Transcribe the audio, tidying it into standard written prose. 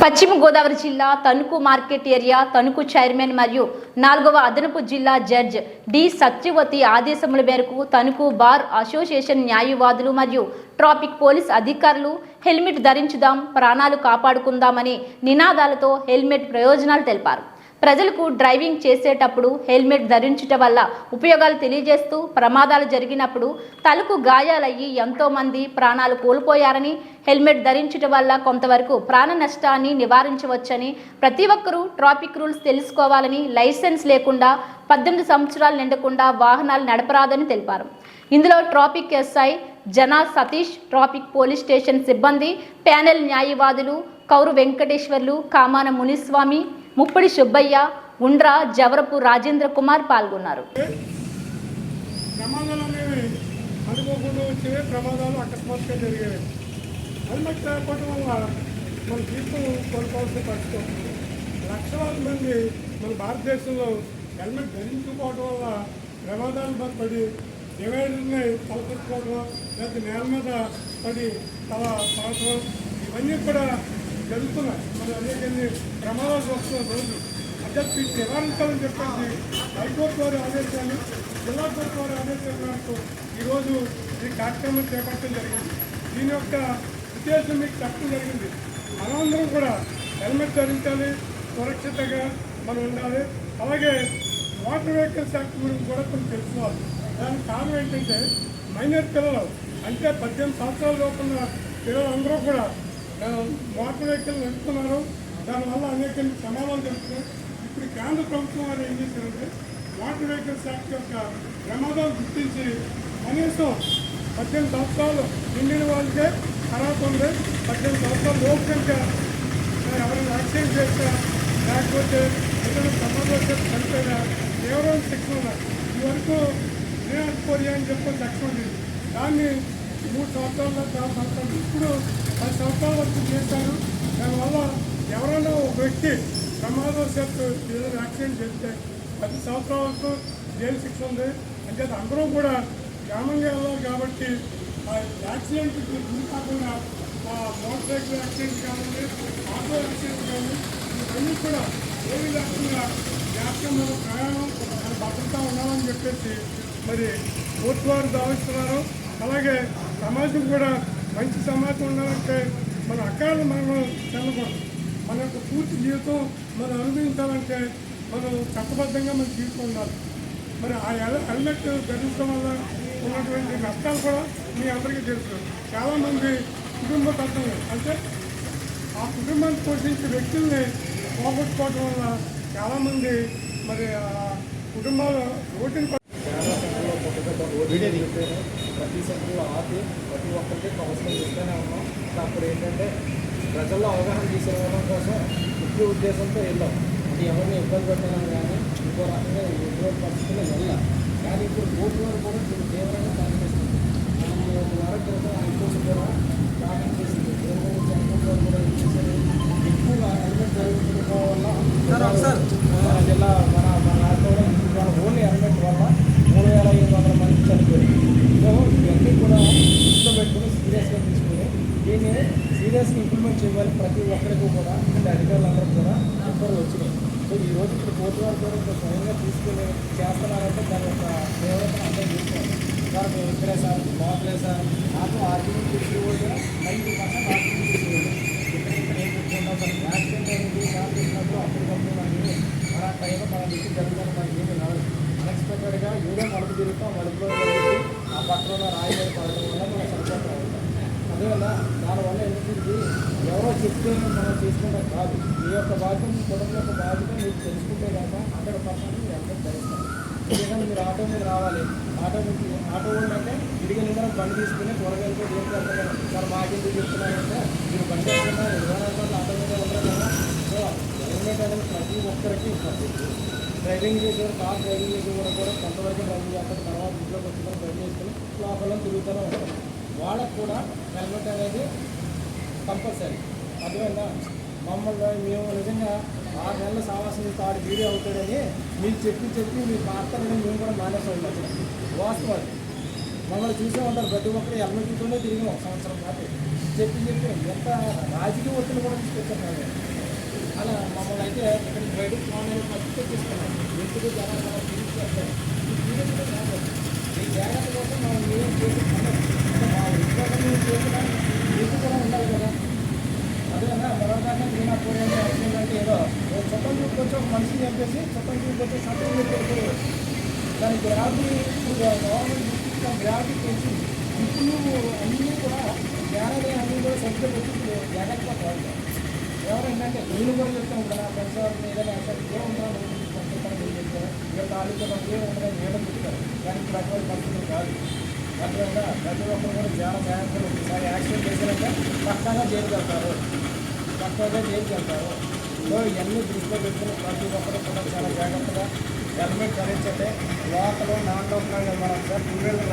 పశ్చిమ గోదావరి జిల్లా Tanuku market area Tanuku chairman మరియు 4వ అదనపు జిల్లా జడ్జ్ డి సత్యవతి ఆదేశముల మేరకు తణుకు బార్ అసోసియేషన్ న్యాయవాదులు మరియు ట్రాఫిక్ పోలీస్ అధికారులు హెల్మెట్ ధరించుదాం ప్రాణాలు కాపాడుకుందామని నినాదాలతో హెల్మెట్ ప్రయోజనాలు తెలిపారు. ప్రజలకు డ్రైవింగ్ చేసేటప్పుడు హెల్మెట్ ధరించడం వల్ల ఉపయోగాలు తెలియజేస్తూ ప్రమాదాలు జరిగినప్పుడు తలకు గాయాలయ్యి ఎంతో మంది ప్రాణాలు కోల్పోయారని, హెల్మెట్ ధరించడం వల్ల కొంతవరకు ప్రాణ నష్టాన్ని నివారించవచ్చని, ప్రతి ఒక్కరూ ట్రాఫిక్ రూల్స్ తెలుసుకోవాలని, లైసెన్స్ లేకుండా 18 సంవత్సరాలు నిండకుండా వాహనాలు నడపరాదని తెలిపారు. ఇందులో ట్రాఫిక్ ఎస్ఐ జనా సతీష్, ట్రాఫిక్ పోలీస్ స్టేషన్ సిబ్బంది, ప్యానెల్ న్యాయవాదులు కౌరు వెంకటేశ్వర్లు, కామాన మునిస్వామి, ముప్పడి సుబ్బయ్య, ఉండ్రా, జవరపు రాజేంద్ర కుమార్ పాల్గొన్నారు. ప్రమాదాలు అకస్మాత్తుగా జరిగాయి. హెల్మెట్ లేకపోవడం వల్ల మన జీవితం కోల్పోవాల్సిన పరిస్థితి వస్తుంది. లక్షలాది మంది మన భారతదేశంలో హెల్మెట్ ధరించుకోవడం వల్ల ప్రమాదాలు పడి డివైడర్ని తలపెట్టుకోవడం, లేకపోతే నేల మీద పడి తల పడటం, ఇవన్నీ కూడా జరుగుతున్నాయి. మన అనేక ప్రమాదాలు వస్తున్న రోజు అంటే వీటిని నివారించాలని చెప్పేసి హైకోర్టు వారి ఆదేశాలు, జిల్లా కోర్టు వారి ఆదేశాల మేరకు ఈరోజు ఈ కార్యక్రమం చేపట్టడం జరిగింది. దీని యొక్క ఉద్దేశం మీకు చెప్పడం జరిగింది. మనందరం కూడా హెల్మెట్ ధరించాలి, సురక్షితంగా మనం ఉండాలి. అలాగే మోటార్ వెహికల్స్ యాక్ట్ గురించి కూడా కొంచెం తెలుసుకోవాలి. దానికి కారణం ఏంటంటే మైనర్ పిల్లలు అంటే 18 సంవత్సరాల లోపున్న పిల్లలందరూ కూడా మోటార్ వెహికల్ నడుపుతున్నారు. దానివల్ల అనేక ప్రమాదాలు జరుగుతున్నాయి. ఇప్పుడు కేంద్ర ప్రభుత్వం వారు ఏం చేశారంటే మోటార్ వెహికల్స్ యాక్ట్ యొక్క ప్రమాదాలు గుర్తించి కనీసం 18 సంవత్సరాలు నిండిన వాళ్ళకే ఖరాబ్ ఉంది. 18 సంవత్సరాల లోపు కనుక ఎవరైనా యాక్సిడెంట్ చేస్తా లేకపోతే ఏదైనా ప్రమాదాలు చేస్తే చనిపోయినా తీవ్రమైన శిక్ష ఉన్నాయి. ఈ వరకు 3 అని చెప్పి శిక్ష ఉంది. దాన్ని 3 సంవత్సరాలు 4 సంవత్సరాలు ఇప్పుడు 10 సంవత్సరాల వరకు చేశారు. దానివల్ల ఎవరైనా ఒక వ్యక్తి ప్రమాదవశాత్తు ఏదైనా యాక్సిడెంట్ చేస్తే 10 సంవత్సరాల వరకు జైలు శిక్ష ఉంది. అంటే అందరూ కూడా గ్రామంగా వెళ్ళాలి కాబట్టి ఆ యాక్సిడెంట్ గురి కాకుండా మోటార్ సైకిల్ యాక్సిడెంట్ కావాలి, ఆటో యాక్సిడెంట్ కానీ ఇవన్నీ కూడా ఏమీ లేకుండా వ్యాఖ్యలో ప్రయాణం భద్రత ఉండాలని చెప్పేసి మరి కోర్టు వారు భావిస్తున్నారు. అలాగే సమాజం కూడా మంచి సమాజం ఉండాలంటే మన అకాల మరణం చెందకూడదు. మన యొక్క పూర్తి జీవితం మనం అనుభవించాలంటే మనం చట్టబద్ధంగా మన జీవితం ఉండాలి. మరి ఆ హెల్మెట్ ధరించడం వల్ల ఉన్నటువంటి నష్టాలు కూడా మీ అందరికీ తెలుసు. చాలామంది కుటుంబ తత్వం అంటే ఆ కుటుంబాన్ని పోషించే వ్యక్తుల్ని పోగొట్టుకోవడం వల్ల చాలామంది మరి కుటుంబాలు రోడ్డుని ప్రతి సెంటర్లో ఆపి ప్రతి ఒక్కరికి కౌన్సిలింగ్ ఇస్తూనే ఉన్నాం. అప్పుడు ఏంటంటే ప్రజల్లో అవగాహన తీసుకురావడం కోసం ముఖ్య ఉద్దేశంతో వెళ్ళాం. అంటే ఎవరిని ఇబ్బంది పెట్టడం కానీ ఇంకో రకంగా ఎటువంటి పరిస్థితుల్లో వెళ్ళాం. కానీ ఇప్పుడు కోర్టు వారు కూడా దీన్ని తీవ్రంగా పనిచేస్తుంది. మనం వారం క్రితం హైకోర్టు కూడా స్టార్టింగ్ చేసింది. జగన్ కూడా ఏం చేశారు, ఎక్కువగా హెల్మెట్ జరుగుతుండటం వల్ల మన జిల్లా మన రాష్ట్రంలో మన ఓన్లీ హెల్మెట్ వల్ల 3,500 మంది చనిపోయారు. సో ఇవన్నీ కూడా దృష్టిలో పెట్టుకుని సీరియస్గా తీసుకుని దీన్ని సీరియస్గా ఇంప్లిమెంట్ చేయాలి. ప్రతి ఒక్కరికి కూడా అంటే అధికారులందరూ కూడా ఉత్తర్వులు వచ్చినాయి. సో ఈరోజు ఇప్పుడు కోర్టు వారు కూడా స్వయంగా తీసుకుని చేస్తున్నారంటే దాని యొక్క తీవ్రతను అర్థం చేసుకోవాలి. సార్ మేము ఇక్కడే సార్ బాగులే సార్ నాకు ఆర్గ్యుమెంట్ తీసుకోవాలి కూడా 90% ఆర్గ్యుమెంట్ తీసుకోవాలి. ఇక్కడ ఏం చెప్పుకుంటాం సార్ యాక్సిడెంట్ అనేది సార్ చేసినప్పుడు అప్పటికప్పుడు మనకి మన టైంలో మన దిక్కు జరుగుతుంది. మనకి ఏమి రాదు. అన్ఎక్స్పెక్టెడ్గా ఏదో మలుపు తిరుగుతాం, మలుపులో జరిగి ఆ పట్టణంలో రాయి పడడం వల్ల మనం చనిపోతాం. అదేవిధంగా దానివల్ల ఎందుకు ఎవరో చెప్తే మనం చేసుకుంటాం కాదు. మీ యొక్క బాధ్యత, మీ కుటుంబం యొక్క బాధ్యత మీరు తెలుసుకుంటే కనుక 100% మీరు ఎంత ధరిస్తారు. ఎందుకంటే మీరు ఆటో మీద రావాలి. ఆటో అంటే ఇడిగిన నిండా బండి తీసుకుని కూరగాయలతో దేనికి వెళ్తారు కదా. సార్ మాకెందుకు చెప్తున్నారంటే మీరు బండి వేస్తున్నారు 24 ఆటో మీద ఉంటారు కదా. సో హెల్మెట్ అనేది ప్రతి ఒక్కరికి పడుతుంది. డ్రైవింగ్ చేసేవారు, కార్ డ్రైవింగ్ చేసేవారు కూడా కొంతవరకు డ్రైవింగ్ చేస్తారు. తర్వాత ఇంట్లోకి వచ్చిన డ్రైవ్ చేసుకుని లోపల తిరుగుతూనే ఉంటారు. వాళ్ళకు కూడా హెల్మెట్ అనేది కంపల్సరీ. అదేవిధంగా మమ్మల్ని మేము నిజంగా 6 నెలల సావాసం తాడు వీడియో అవుతాడని మీకు చెప్పి మీరు మాట్లాడని మేము కూడా మానేసి ఉంటాం. వాస్తవాలు మమ్మల్ని చూసే ఉంటారు. ప్రతి ఒక్కరు హెల్మెట్తోనే తిరిగి 1 సంవత్సరం పాటు చెప్పి ఎంత రాజకీయ ఒత్తిడి కూడా తీసుకొచ్చారు. కానీ మమ్మల్ని అయితే ఇక్కడికి బయటకు ఆన్లైన్ పద్ధతి తీసుకున్నాం. ఎందుకు జనాలు మనం తీసుకొస్తాం ఈ జాగ్రత్త కోసం మనం ఏం చేసుకుంటాం అంటే మా ఉద్యోగం చేసినా మీకు కూడా ఉండాలి కదా. అదేనా మరొకన్నా నేను పూర్వంగా అంటే ఏదో చట్టం చూపుకొచ్చి ఒక మనిషిని చంపేసి చట్టం చూపుకొచ్చి చట్టం చూపుకోవచ్చు. దాని గ్రాఫీ గవర్నమెంట్ గ్రాఫీ పెంచింది. ఇప్పుడు నువ్వు అన్నీ కూడా గ్యారడీ అన్నీ కూడా సబ్జెక్ట్ వచ్చి జాగ్రత్తగా పోతావు. ఎవరంటే నేను కూడా చెప్తాను కదా ఫ్రెండ్స్ వాళ్ళని ఏదైనా అసలు ఏముంటారు చెప్తారు ఇక తాలూకా ఏముంటారు మేడం చెప్తారు. కానీ ఇప్పుడు అటువంటి పరిస్థితులు కాదు. అట్లా ప్రతి ఒక్కరు కూడా చాలా జాగ్రత్తలు ఒకసారి యాక్సిడెంట్ చేసినాక పక్కాగా జైలుకి వెళ్తారు. పక్కాగా జైలుకి వెళ్తారు. సో ఇవన్నీ దృష్టిలో పెట్టుకుని ప్రతి ఒక్కరు కూడా చాలా జాగ్రత్తగా హెల్మెట్ ధరించండి. లోకల్ నాన్ లోకల్ మనం సార్ 2 వీలర్